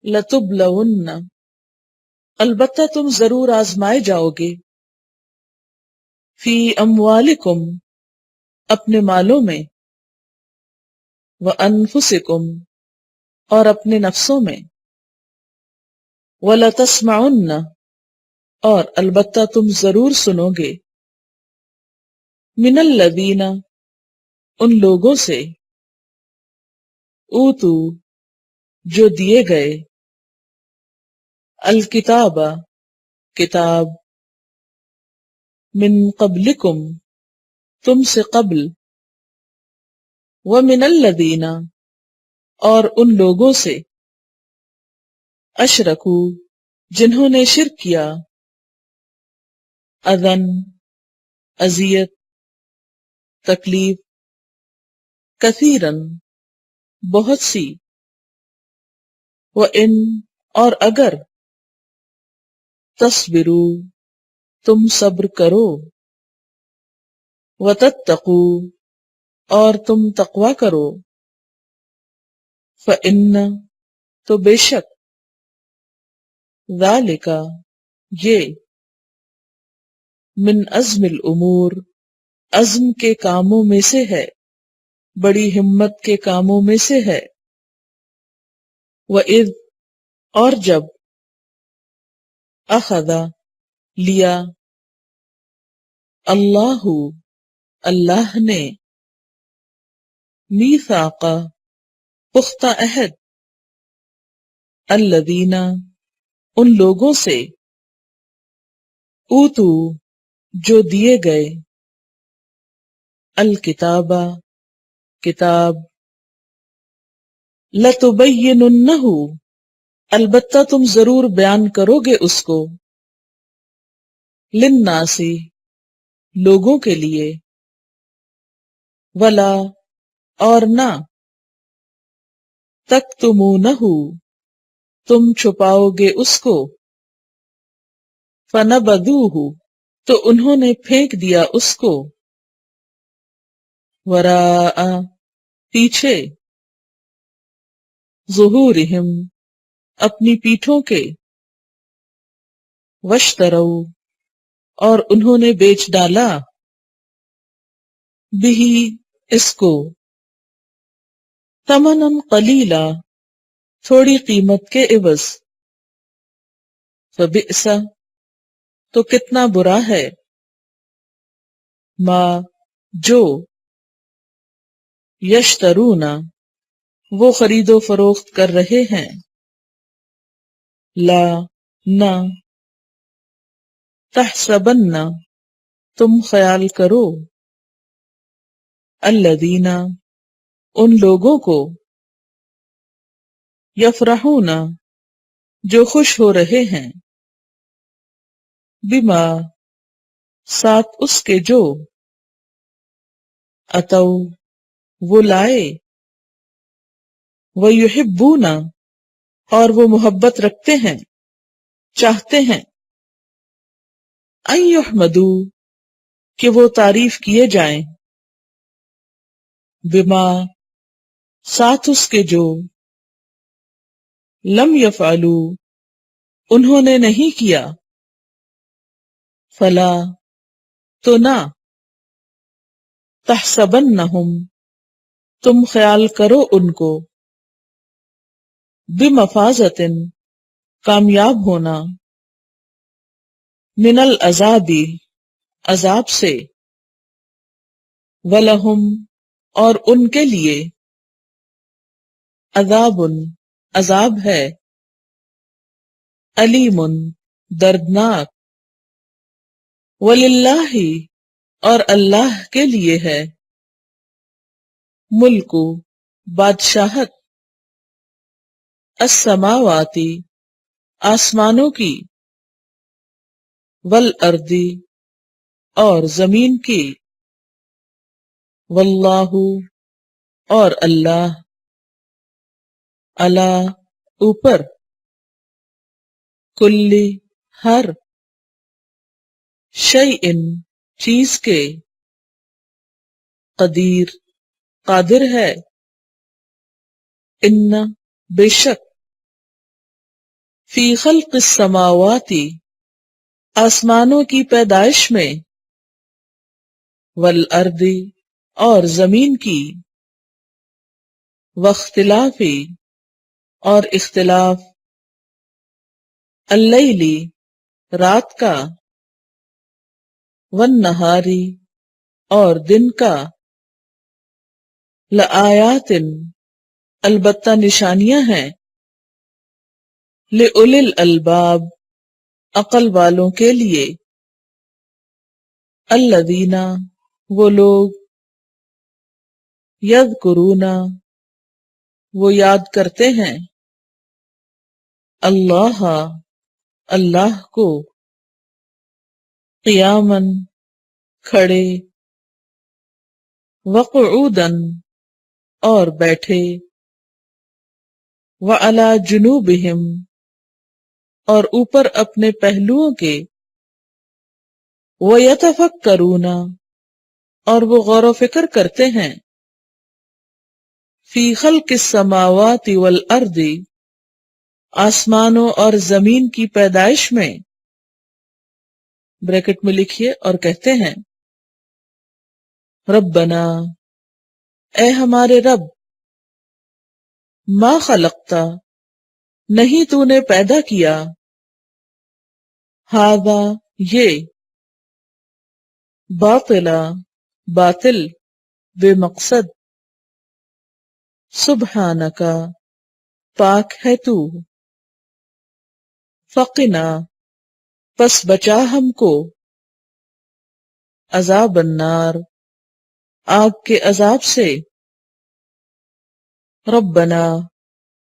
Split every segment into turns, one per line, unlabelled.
لتبلون، البتہ تم ضرور آزمائے جاؤ گے، فی اموالکم، اپنے مالوں میں، وانفسکم، اور اپنے نفسوں میں، ولتسمعن، اور البتہ تم ضرور سنو گے، من الذین، ان لوگوں سے، اوتو، جو دیے گئے، الکتاب، کتاب، من قبلکم، تم سے قبل، ومن الذین، اور ان لوگوں سے، اشرکو، جنہوں نے شرک کیا، اذن، اذیت، تکلیف، کثیرن، بہت سی، وَإِن، اور اگر، تصبرو، تم صبر کرو، وَتَتَّقُوا، اور تم تقوی کرو، فَإِنَّ، تو بے شک، ذَلِکَ، یہ، من عزم الامور، عزم کے کاموں میں سے ہے، بڑی ہمت کے کاموں میں سے ہے، وَإِذْ، اور جب، اخذ، لیا، اللہ، اللہ نے، میثاق، پختہ عہد، الذین، ان لوگوں سے، اوتو، جو دیے گئے، الکتاب، کتاب، لتبیننہ، البتہ تم ضرور بیان کرو گے اس کو، للناس، لوگوں کے لیے، ولا، اور نہ، تکتمونہ، تم چھپاؤ گے اس کو، فنبذوہ، تو انہوں نے پھینک دیا اس کو، وراء، پیچھے، ظہورہم، اپنی پیٹھوں کے، واشتروا، اور انہوں نے بیچ ڈالا، بہ، اس کو، ثمنا قلیلا، تھوڑی قیمت کے عوض، فبئس، تو کتنا برا ہے، ما، جو، یشترون، وہ خرید و فروخت کر رہے ہیں، لا، نہ، تحسبن، تم خیال کرو، الذین، ان لوگوں کو، یفرحون، جو خوش ہو رہے ہیں، بما، ساتھ اس کے جو، اتو، وہ لائے، ویحبون، اور وہ محبت رکھتے ہیں، چاہتے ہیں، ان یحمدوا، کہ وہ تعریف کیے جائیں، بما، ساتھ اس کے جو، لم یفعلوا، انہوں نے نہیں کیا، فلا، تو نہ، تحسبنہم، تم خیال کرو ان کو، بمفازۃ، کامیاب ہونا، من العذاب، عذاب سے، ولہم، اور ان کے لیے، عذاب، عذاب ہے، علیم، دردناک، وللہ، اور اللہ کے لیے ہے، ملک، بادشاہت، السماوات، آسمانوں کی، والارض، اور زمین کی، واللہ، اور اللہ، علی، اوپر، کل، ہر، شیء، چیز کے، قدیر، قادر ہے، ان، بے شک، فی خلق السماوات، آسمانوں کی پیدائش میں، والارض، اور زمین کی، واختلاف، اور اختلاف، اللیل، رات کا، والنہار، اور دن کا، لآیات، البتہ نشانیاں ہیں، لأولی الالباب، عقل والوں کے لیے، الذین، وہ لوگ، یذکرون، وہ یاد کرتے ہیں، اللہ، اللہ کو، قیاما، کھڑے، وقعودا، اور بیٹھے، وعلی جنوبہم، اور اوپر اپنے پہلوؤں کے، ویتفکرون، اور وہ غور و فکر کرتے ہیں، فی خلق السماوات والارض، آسمانوں اور زمین کی پیدائش میں، بریکٹ میں لکھیے اور کہتے ہیں، ربنا، اے ہمارے رب، ما خلقتا، نہیں تو نے پیدا کیا، ھذا، یہ، باطلا، باطل، بے مقصد، سبحانک، پاک ہے تو، فقنا، پس بچا ہم کو، عذاب النار، آگ کے عذاب سے، ربنا،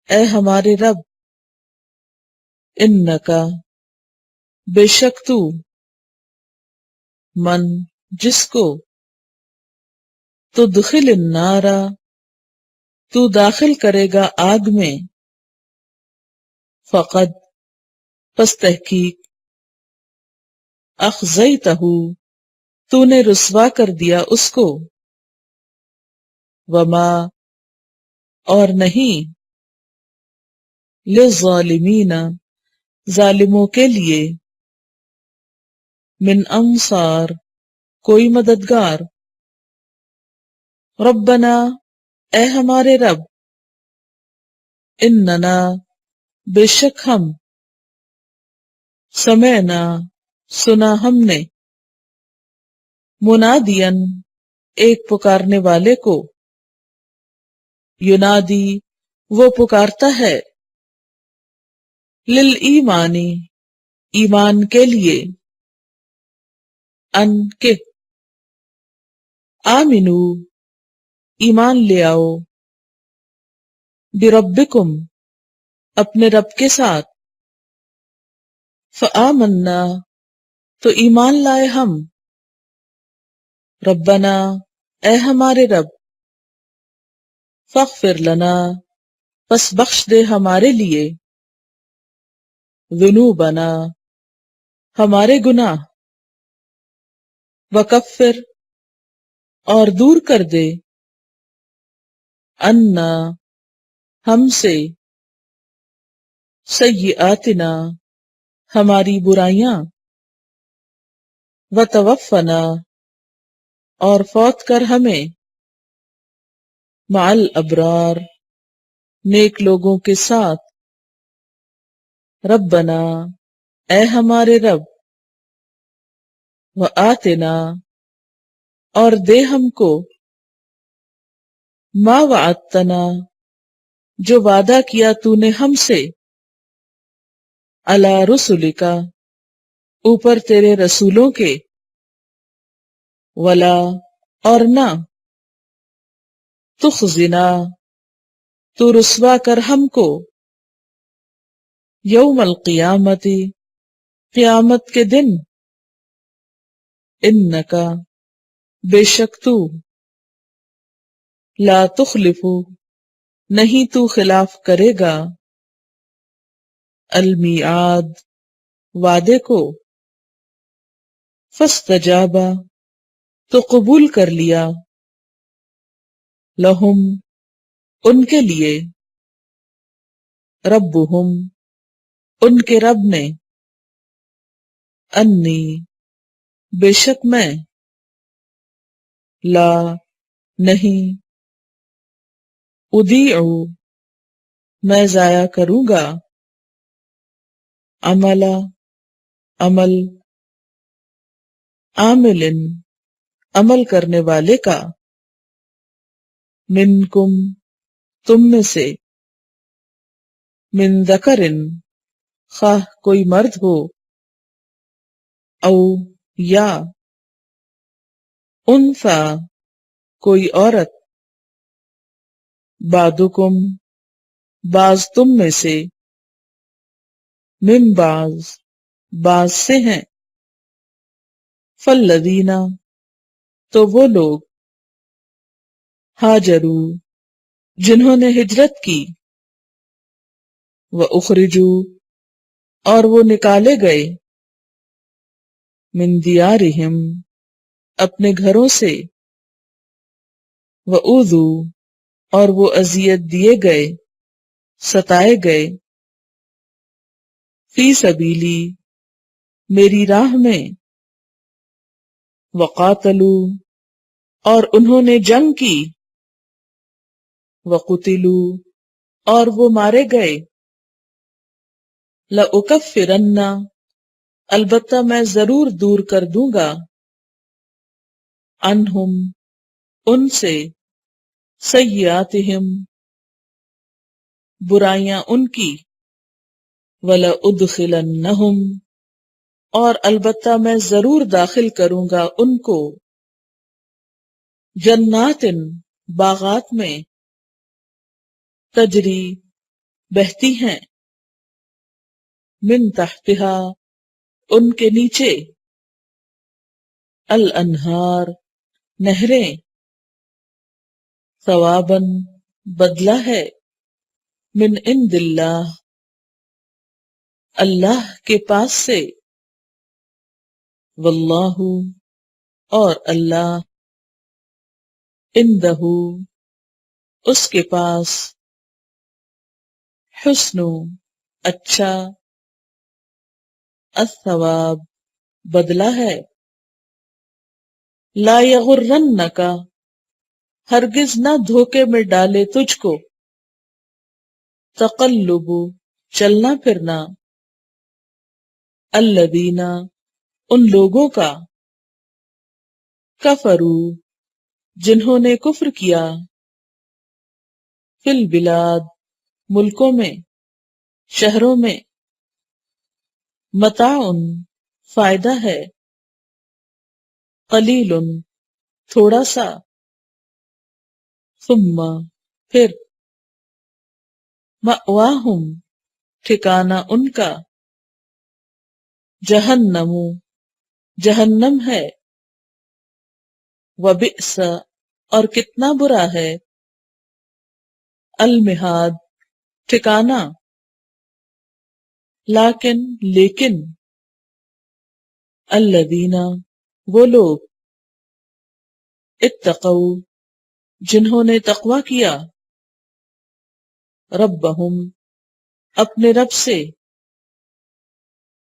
اے ہمارے رب، انکا، بے شک تو، من، جس کو، تدخل النار، تو داخل کرے گا آگ میں، فقد، پس تحقیق، اخزیتہ، تو نے رسوا کر دیا اس کو، وما، اور نہیں، للظالمین، ظالموں کے لیے، من انصار، کوئی مددگار، ربنا، اے ہمارے رب، اننا، بے شک ہم، سمعنا، سنا ہم نے، منادین، ایک پکارنے والے کو، ینادی، وہ پکارتا ہے، للایمان، ایمان کے لیے، ان کے، آمنو، ایمان لے آؤ، بربکم، اپنے رب کے ساتھ، فآمنا، تو ایمان لائے ہم، ربنا، اے ہمارے رب، فاغفر لنا، پس بخش دے ہمارے لیے، ذنوبنا، ہمارے گناہ، وکفر، اور دور کر دے، عنا، ہم سے، سیئاتنا، ہماری برائیاں، وتوفنا، اور فوت کر ہمیں، مع الابرار، نیک لوگوں کے ساتھ، ربنا، اے ہمارے رب، وآتنا، اور دے ہم کو، ما وعدتنا، جو وعدہ کیا تو نے ہم سے، علی رسلک، اوپر تیرے رسولوں کے، ولا، اور نہ، تخزنا، تو رسوا کر ہم کو، یوم القیامت، قیامت کے دن، انکا، بے شک تو، لا تخلف، نہیں تو خلاف کرے گا، المیعاد، وعدے کو، فاستجاب، تو قبول کر لیا، لہم، ان کے لیے، ربہم، ان کے رب نے، انی بے شک میں، لا نہیں، اضیع میں ضائع کروں گا، عملا عمل، عامل عمل کرنے والے کا، منکم تم میں سے، من ذکر خواہ کوئی مرد ہو، او یا انثی کوئی عورت، بعضکم بعض تم میں سے، من بعض سے ہیں، فالذین تو وہ لوگ، ہاجروا جنہوں نے ہجرت کی، واخرجوا اور وہ نکالے گئے، من دیارہم اپنے گھروں سے، واوذوا اور وہ اذیت دیے گئے، ستائے گئے، فی سبیلی میری راہ میں، وقاتلوا اور انہوں نے جنگ کی، وقتلوا اور وہ مارے گئے، لأکفرن البتہ میں ضرور دور کر دوں گا، عنہم ان سے، سیئاتہم برائیاں ان کی، وَلَأُدْخِلَنَّهُمْ اور البتہ میں ضرور داخل کروں گا ان کو، جنات باغات میں، تجری بہتی ہیں، من تحتہا ان کے نیچے، الانہار نہریں، ثواباً بدلہ ہے، من عند اللہ اللہ کے پاس سے، واللہ اور اللہ، عندہ اس کے پاس، حسن اچھا، الثواب بدلہ ہے، لا یغرنک ہرگز نہ دھوکے میں ڈالے تجھ کو، تقلب چلنا پھرنا، الذین ان لوگوں کا، کفروا جنہوں نے کفر کیا، فی البلاد ملکوں میں، شہروں میں، متاع فائدہ ہے، قلیل تھوڑا سا، ثم پھر، مأواہم ٹھکانہ ان کا، جہنم جہنم ہے، وبئس اور کتنا برا ہے، المہاد ٹھکانہ، لیکن الذین وہ لوگ، اتقوا جنہوں نے تقوی کیا، ربہم اپنے رب سے،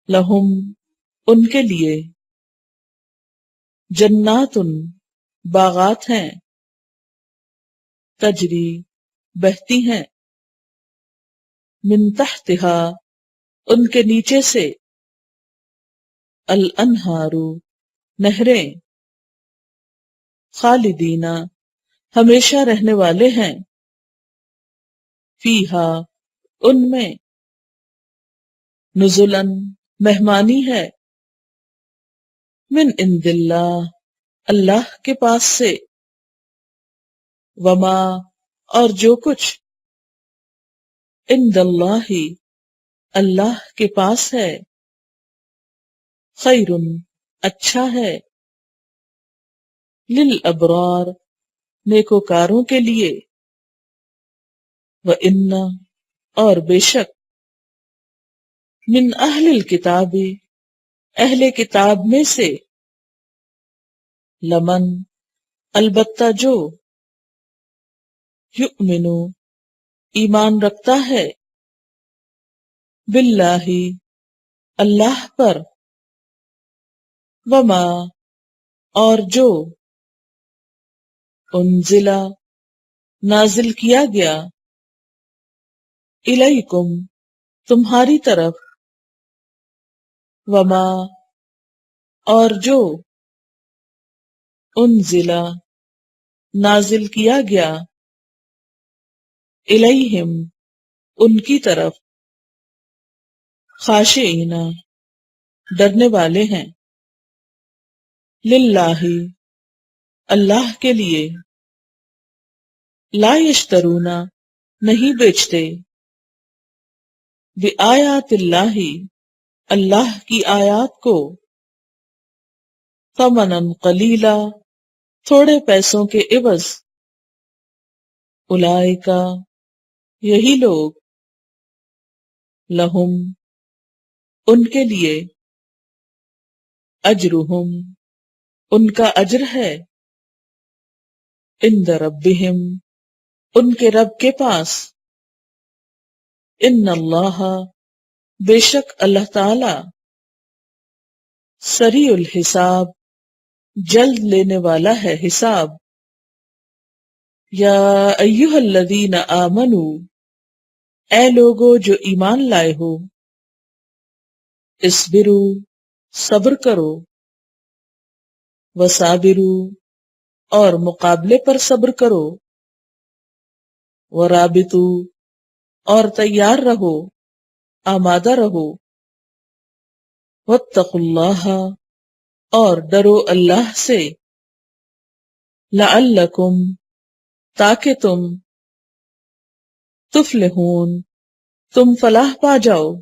لہم ان کے لیے، جنات باغات ہیں، تجری بہتی ہیں، من تحتہا ان کے نیچے سے، الانہار نہریں، خالدین ہمیشہ رہنے والے ہیں، فیہا ان میں، نزلاً مہمانی ہے، من عند اللہ اللہ کے پاس سے، وما اور جو کچھ، عند اللہ اللہ کے پاس ہے، خیر اچھا ہے، للابرار نیکوکاروں کے لیے، وَإِنَّ اور بے شک، من اہل الکتاب اہل کتاب میں سے، لمن البتہ جو، یؤمن ایمان رکھتا ہے، باللہ اللہ پر، وما اور جو، انزلہ نازل کیا گیا، الیکم تمہاری طرف، وما اور جو، انزلہ نازل کیا گیا، الیہم ان کی طرف، خاشعین ڈرنے والے ہیں، للہ اللہ کے لیے، لا یشترون نہیں بیچتے، بآیات اللہ اللہ کی آیات کو، ثمنا قلیلا تھوڑے پیسوں کے عوض، اولئک یہی لوگ، لہم ان کے لیے، اجرہم ان کا اجر ہے، عند ربہم ان کے رب کے پاس، ان اللہ بے شک اللہ تعالی، سریع الحساب جلد لینے والا ہے حساب، یا ایہا الذین آمنو اے لوگو جو ایمان لائے ہو، اصبرو صبر کرو، وصابرو اور مقابلے پر صبر کرو، ورابطو اور تیار رہو، آمادہ رہو، واتقوا اللہ اور ڈرو اللہ سے، لعلکم تاکہ تم، تفلحون تم فلاح پا جاؤ،